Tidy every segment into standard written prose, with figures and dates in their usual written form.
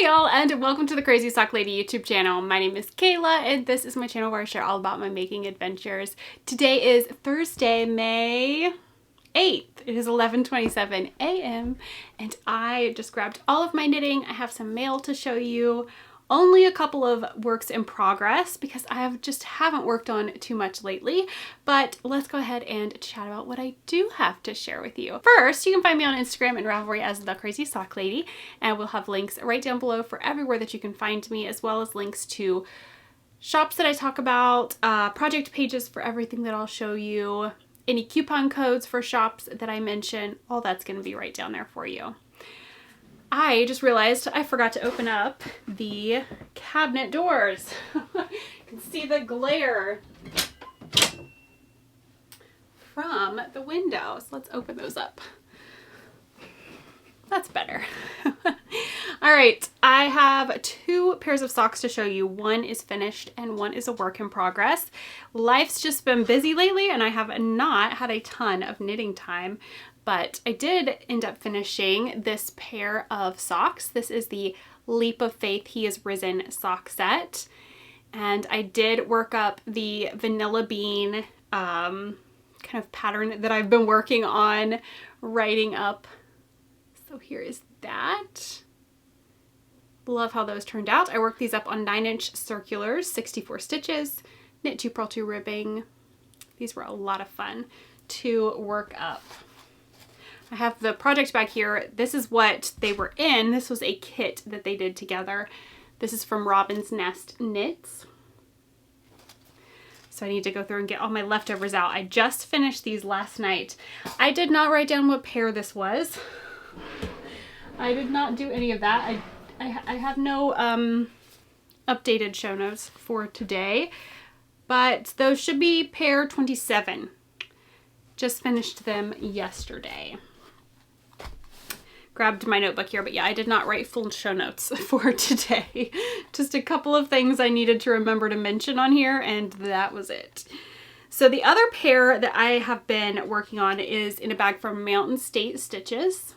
Hey y'all, and welcome to the Crazy Sock Lady YouTube channel. My name is Kayla, and this is my channel where I share all about my making adventures. Today is Thursday, May 8th. It is 11:27 a.m. and I just grabbed all of my knitting. I have some mail to show you. Only a couple of works in progress because I haven't worked on too much lately, but let's go ahead and chat about what I do have to share with you. First, you can find me on Instagram and Ravelry as The Crazy Sock Lady, and we'll have links right down below for everywhere that you can find me, as well as links to shops that I talk about, project pages for everything that I'll show you, any coupon codes for shops that I mention, all that's going to be right down there for you. I just realized I forgot to open up the cabinet doors. You can see the glare from the window. So let's open those up. That's better. All right, I have two pairs of socks to show you. One is finished and one is a work in progress. Life's just been busy lately and I have not had a ton of knitting time. But I did end up finishing this pair of socks. This is the Leap of Faith He Is Risen sock set. And I did work up the vanilla bean kind of pattern that I've been working on writing up. So here is that. Love how those turned out. I worked these up on 9-inch circulars, 64 stitches, knit 2 purl 2 ribbing. These were a lot of fun to work up. I have the project bag here. This is what they were in. This was a kit that they did together. This is from Robin's Nest Knits. So I need to go through and get all my leftovers out. I just finished these last night. I did not write down what pair this was. I did not do any of that. I have no updated show notes for today, but those should be pair 27. Just finished them yesterday. Grabbed my notebook here, but yeah, I did not write full show notes for today. Just a couple of things I needed to remember to mention on here, and that was it. So the other pair that I have been working on is in a bag from Mountain State Stitches.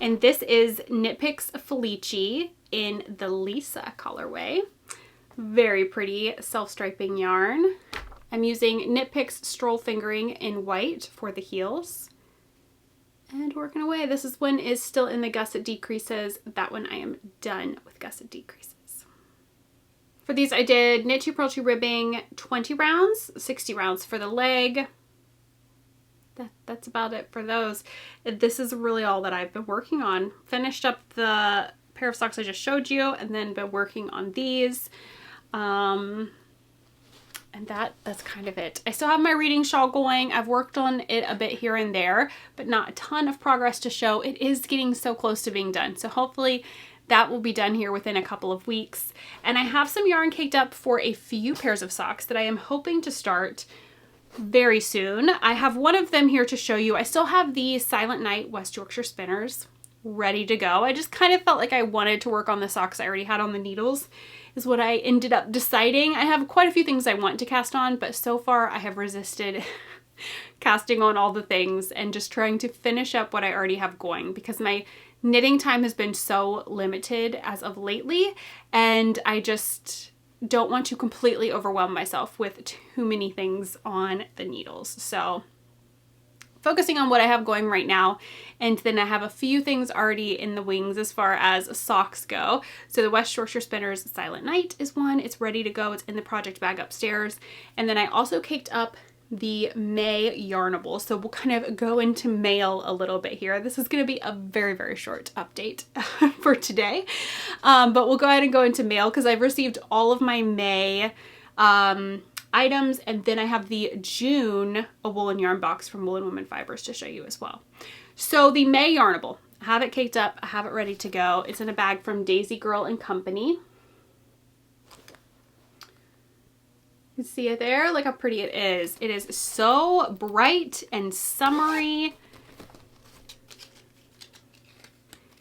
And this is Netlifx Felici in the Lisa colorway. Very pretty self-striping yarn. I'm using Netlifx Stroll Fingering in white for the heels. And working away. This one is still in the gusset decreases. That one I am done with gusset decreases. For these I did knit 2 purl 2 ribbing, 20 rounds, 60 rounds for the leg. That's about it for those. This is really all that I've been working on. Finished up the pair of socks I just showed you and then been working on these. And that's kind of it. I still have my reading shawl going. I've worked on it a bit here and there, but not a ton of progress to show. It is getting so close to being done. So hopefully that will be done here within a couple of weeks. And I have some yarn caked up for a few pairs of socks that I am hoping to start very soon. I have one of them here to show you. I still have the Silent Night West Yorkshire spinners ready to go. I just kind of felt like I wanted to work on the socks I already had on the needles is what I ended up deciding. I have quite a few things I want to cast on, but so far I have resisted casting on all the things and just trying to finish up what I already have going because my knitting time has been so limited as of lately, and I just don't want to completely overwhelm myself with too many things on the needles. So focusing on what I have going right now, and then I have a few things already in the wings as far as socks go. So the West Yorkshire Spinners Silent Night is one. It's ready to go. It's in the project bag upstairs. And then I also caked up the May Yarnable. So we'll kind of go into mail a little bit here. This is going to be a very, very short update for today. But we'll go ahead and go into mail because I've received all of my May items, and then I have the June a Woolen Yarn Box from Woolen Woman Fibers to show you as well. So the May Yarnable, I have it caked up, I have it ready to go. It's in a bag from Daisy Girl and Company. You can see it there, look how pretty it is. It is so bright and summery.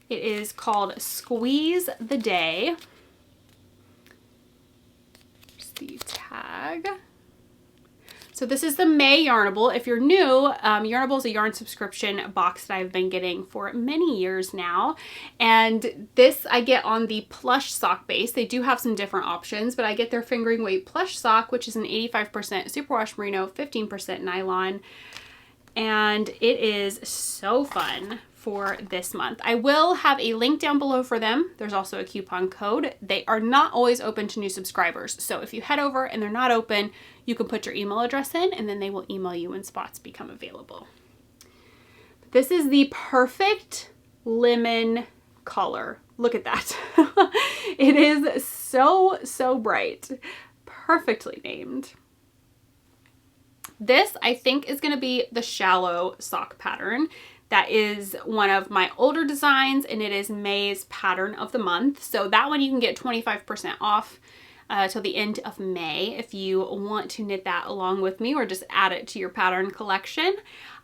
It is called Squeeze the Day. There's the tag. So this is the May Yarnable. If you're new, Yarnable is a yarn subscription box that I've been getting for many years now. And this I get on the plush sock base. They do have some different options, but I get their fingering weight plush sock, which is an 85% superwash merino, 15% nylon. And it is so fun for this month. I will have a link down below for them. There's also a coupon code. They are not always open to new subscribers. So if you head over and they're not open, you can put your email address in and then they will email you when spots become available. This is the perfect lemon color. Look at that. It is so bright. Perfectly named. This, I think, is going to be the shallow sock pattern. That is one of my older designs, and it is May's pattern of the month. So that one you can get 25% off till the end of May if you want to knit that along with me or just add it to your pattern collection.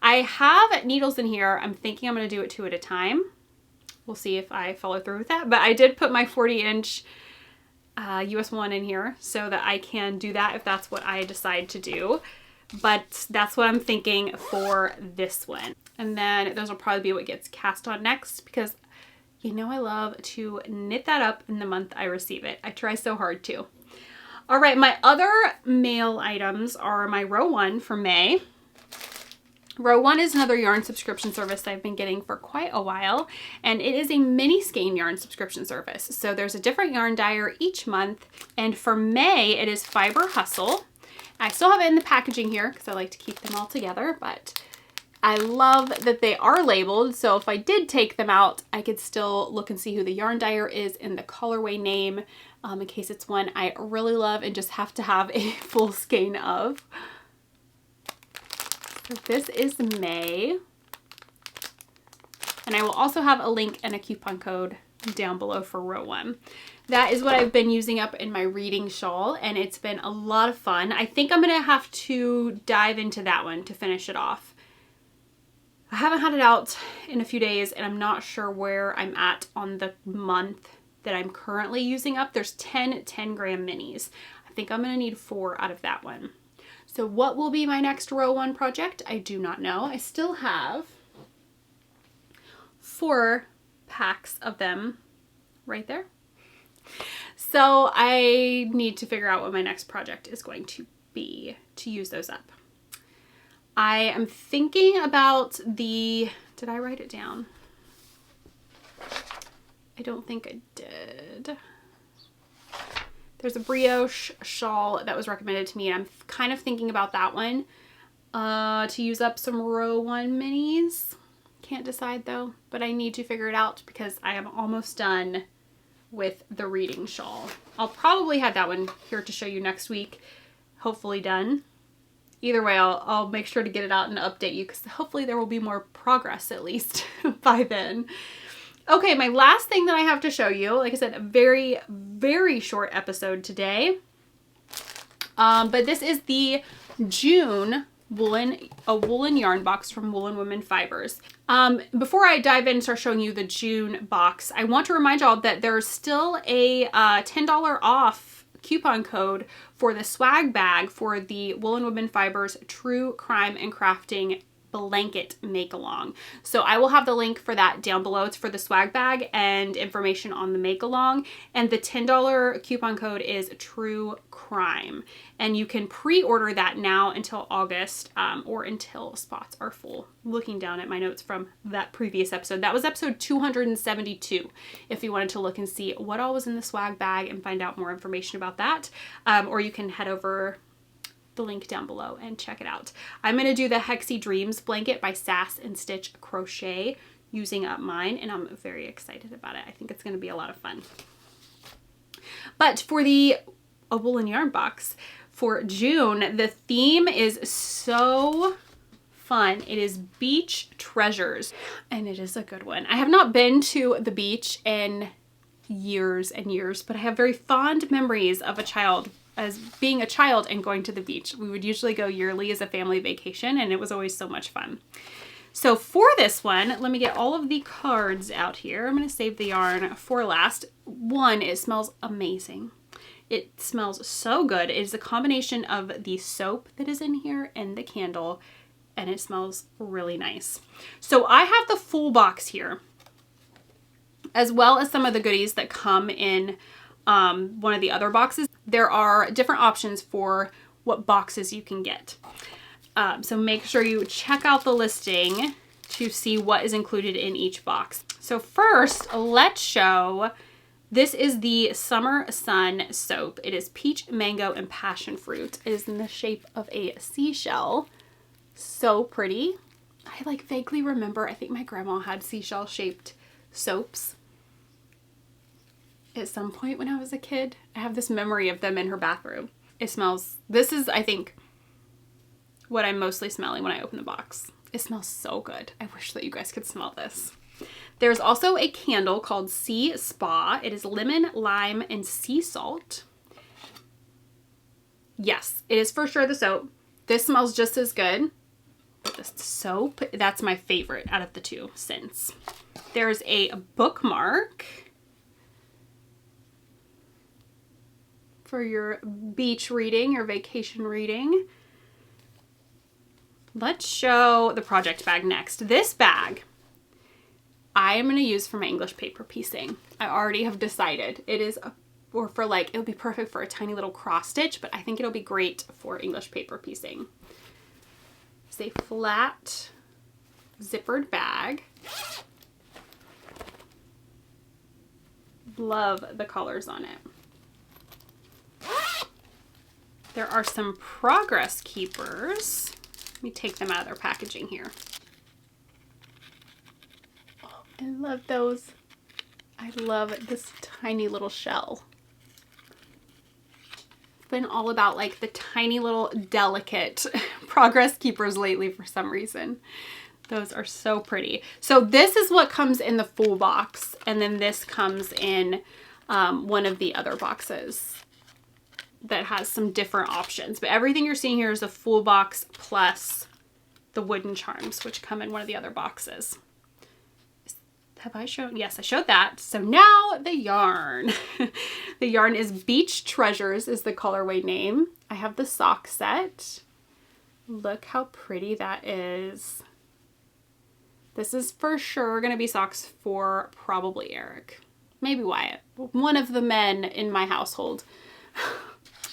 I have needles in here. I'm thinking I'm going to do it 2 at a time. We'll see if I follow through with that. But I did put my 40-inch US 1 in here so that I can do that if that's what I decide to do. But that's what I'm thinking for this one. And then those will probably be what gets cast on next because you know I love to knit that up in the month I receive it. I try so hard to. All right, my other mail items are my RowOne for May. RowOne is another yarn subscription service I've been getting for quite a while, and it is a mini skein yarn subscription service. So there's a different yarn dyer each month, and for May it is Fiber Hustle. I still have it in the packaging here because I like to keep them all together, but I love that they are labeled. So if I did take them out, I could still look and see who the yarn dyer is and the colorway name in case it's one I really love and just have to have a full skein of. So this is May. And I will also have a link and a coupon code down below for RowOne. That is what I've been using up in my reading shawl, and it's been a lot of fun. I think I'm gonna have to dive into that one to finish it off. I haven't had it out in a few days, and I'm not sure where I'm at on the month that I'm currently using up. There's 10 10-gram minis. I think I'm gonna need 4 out of that one. So what will be my next RowOne project? I do not know. I still have 4 packs of them right there. So I need to figure out what my next project is going to be to use those up. I am thinking about the, did I write it down? I don't think I did. There's a brioche shawl that was recommended to me, and I'm kind of thinking about that one to use up some RowOne minis. Can't decide though, but I need to figure it out because I am almost done with the reading shawl. I'll probably have that one here to show you next week, hopefully done. Either way, I'll make sure to get it out and update you because hopefully there will be more progress at least by then. Okay, my last thing that I have to show you, like I said, a very, very short episode today. But this is the June Woolen Yarn Box from Woolen Women Fibers. Before I dive in and start showing you the June box, I want to remind y'all that there's still a $10 off coupon code for the swag bag for the Woolen Women Fibers True Crime and Crafting blanket make along. So I will have the link for that down below. It's for the swag bag and information on the make along, and the $10 coupon code is True Crime, and you can pre-order that now until August or until spots are full. Looking down at my notes from that previous episode, that was episode 272 if you wanted to look and see what all was in the swag bag and find out more information about that, or you can head over the link down below and check it out. I'm going to do the Hexy Dreams blanket by Sass and Stitch Crochet using up mine, and I'm very excited about it. I think it's going to be a lot of fun. But for the Woolen Yarn Box for June, the theme is so fun. It is Beach Treasures, and it is a good one. I have not been to the beach in years and years, but I have very fond memories of being a child and going to the beach. We would usually go yearly as a family vacation, and it was always so much fun. So for this one, let me get all of the cards out here. I'm going to save the yarn for last. One, it smells amazing. It smells so good. It is a combination of the soap that is in here and the candle, and it smells really nice. So I have the full box here, as well as some of the goodies that come in one of the other boxes. There are different options for what boxes you can get. So make sure you check out the listing to see what is included in each box. So first, let's show, this is the Summer Sun soap. It is peach, mango, and passion fruit. It is in the shape of a seashell. So pretty. I like vaguely remember, I think my grandma had seashell shaped soaps at some point when I was a kid. I have this memory of them in her bathroom. It smells, this is, I think, what I'm mostly smelling when I open the box. It smells so good. I wish that you guys could smell this. There's also a candle called Sea Spa. It is lemon, lime, and sea salt. Yes, it is for sure the soap. This smells just as good. But this soap, that's my favorite out of the two scents. There's a bookmark for your beach reading, your vacation reading. Let's show the project bag next. This bag I am going to use for my English paper piecing. I already have decided. It is, or for like, it'll be perfect for a tiny little cross stitch, but I think it'll be great for English paper piecing. It's a flat zippered bag. Love the colors on it. There are some progress keepers. Let me take them out of their packaging here. Oh, I love those. I love this tiny little shell. I've been all about like the tiny little delicate progress keepers lately for some reason. Those are so pretty. So this is what comes in the full box, and then this comes in one of the other boxes that has some different options. But everything you're seeing here is a full box plus the wooden charms, which come in one of the other boxes. Have I shown? Yes, I showed that. So now the yarn. The yarn is Beach Treasures is the colorway name. I have the sock set. Look how pretty that is. This is for sure going to be socks for probably Eric. Maybe Wyatt. One of the men in my household.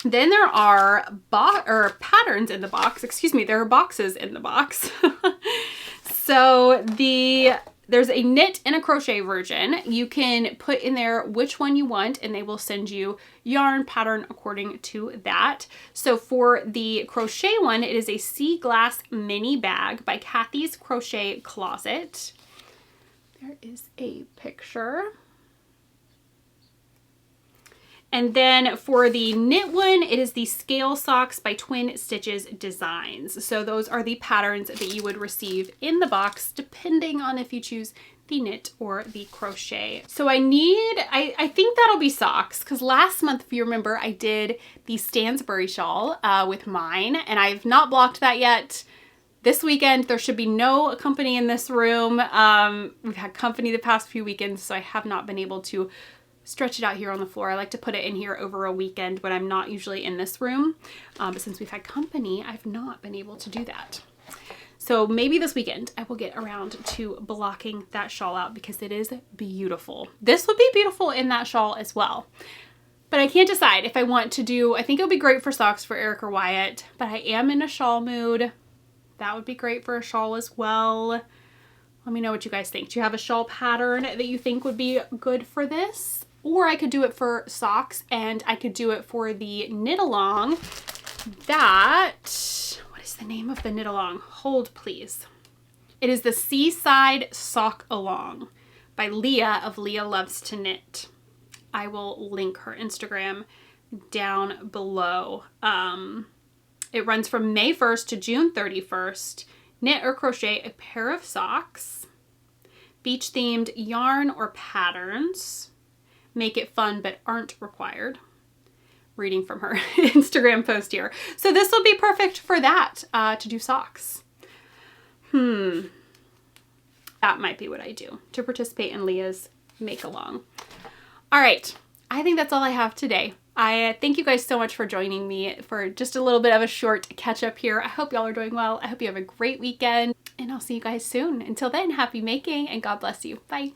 Then there are patterns in the box. Excuse me, there are boxes in the box. So there's a knit and a crochet version. You can put in there which one you want, and they will send you yarn pattern according to that. So for the crochet one, it is a Sea Glass mini bag by Kathy's Crochet Closet. There is a picture. And then for the knit one, it is the Scale Socks by Twin Stitches Designs. So those are the patterns that you would receive in the box, depending on if you choose the knit or the crochet. So I think that'll be socks, because last month, if you remember, I did the Stansbury shawl with mine, and I've not blocked that yet. This weekend, there should be no company in this room. We've had company the past few weekends, so I have not been able to stretch it out here on the floor. I like to put it in here over a weekend when I'm not usually in this room. But since we've had company, I've not been able to do that. So maybe this weekend I will get around to blocking that shawl out, because it is beautiful. This would be beautiful in that shawl as well. But I can't decide if I want to do, I think it would be great for socks for Eric or Wyatt, but I am in a shawl mood. That would be great for a shawl as well. Let me know what you guys think. Do you have a shawl pattern that you think would be good for this? Or I could do it for socks, and I could do it for the knit along. What is the name of the knit along? Hold please. It is the Seaside Sock Along by Leah of Leah Loves to Knit. I will link her Instagram down below. It runs from May 1st to June 31st. Knit or crochet a pair of socks. Beach themed yarn or patterns. Make it fun but aren't required. Reading from her Instagram post here. So this will be perfect for that, to do socks. That might be what I do to participate in Leah's make along. All right, I think that's all I have today. I thank you guys so much for joining me for just a little bit of a short catch up here. I hope y'all are doing well. I hope you have a great weekend, and I'll see you guys soon. Until then, happy making and God bless you. Bye.